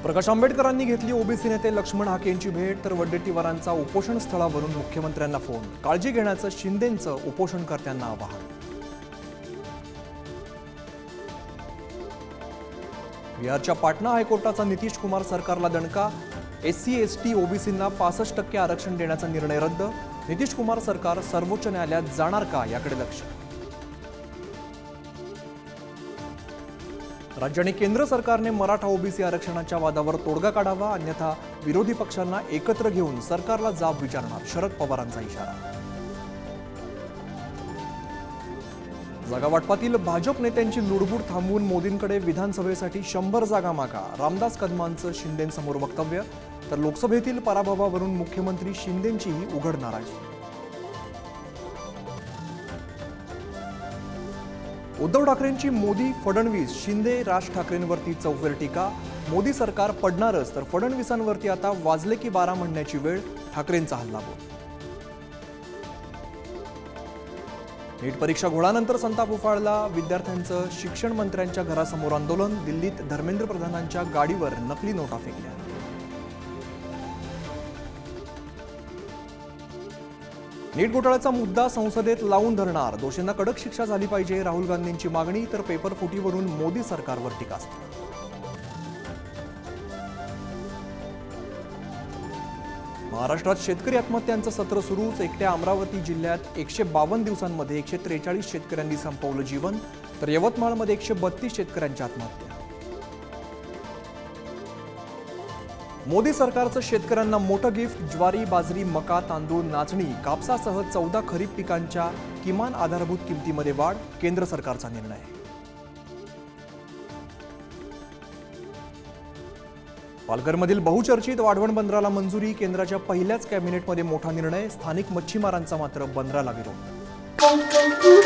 प्रकाश आंबेडकरांनी घेतली ओबीसी नेते लक्ष्मण हाके यांची भेट, तर वडेट्टीवारांचा उपोषण स्थळावरून मुख्यमंत्र्यांना फोन। काळजी घेण्याचं शिंदेंचं उपोषणकर्त्यांना आवाहन। बिहारच्या पाटणा हायकोर्टाचा नितीश कुमार सरकारला दणका, एससी एसटी ओबीसींना 65% आरक्षण देण्याचा निर्णय रद्द। नितीश कुमार सरकार सर्वोच्च न्यायालयात जाणार का याकडे लक्ष। राज्य आणि केंद्र सरकारने मराठा ओबीसी आरक्षणाच्या वादावर तोडगा काढावा, अन्यथा विरोधी पक्षांना एकत्र घेऊन सरकारला जाब विचारणार, शरद पवारांचा इशारा। जागा वाटपातील भाजप नेत्यांची लुडबुड थांबवून मोदींकडे विधानसभेसाठी 100 जागा मागा, रामदास कदमांचं शिंदेंसमोर वक्तव्य। तर लोकसभेतील पराभवावरून मुख्यमंत्री शिंदेंचीही उघड नाराजी। उद्धव ठाकरेंची मोदी फडणवीस शिंदे राज ठाकरेंवरती चौफेर टीका, मोदी सरकार पडणारच तर फडणवीसांवरती आता वाजले की 12 म्हणण्याची वेळ, ठाकरेंचा हल्लाबोल। नीट परीक्षा घोळानंतर संताप उफाळला, विद्यार्थ्यांचं शिक्षण मंत्र्यांच्या घरासमोर आंदोलन, दिल्लीत धर्मेंद्र प्रधानांच्या गाडीवर नकली नोटा फेकल्या। नीट घोटाळ्याचा मुद्दा संसदेत लावून धरणार, दोषींना कडक शिक्षा झाली पाहिजे, राहुल गांधींची मागणी। तर पेपर फुटीवरून मोदी सरकारवर टीकास्त्र। महाराष्ट्रात शेतकरी आत्महत्यांचं सत्र सुरूच, एकट्या अमरावती जिल्ह्यात 152 दिवसांमध्ये 143 शेतकऱ्यांनी संपवलं जीवन, तर यवतमाळमध्ये 132 शेतकऱ्यांच्या आत्महत्या। मोदी सरकारचं शेतकऱ्यांना मोठं गिफ्ट, ज्वारी बाजरी मका तांदूळ नाचणी कापसासह 14 खरीप पिकांच्या किमान आधारभूत किमतीमध्ये वाढ, केंद्र सरकारचा निर्णय। पालघरमधील बहुचर्चित वाढवण बंदराला मंजुरी, केंद्राच्या पहिल्याच कॅबिनेटमध्ये मोठा निर्णय, स्थानिक मच्छीमारांचा मात्र बंदराला विरोध।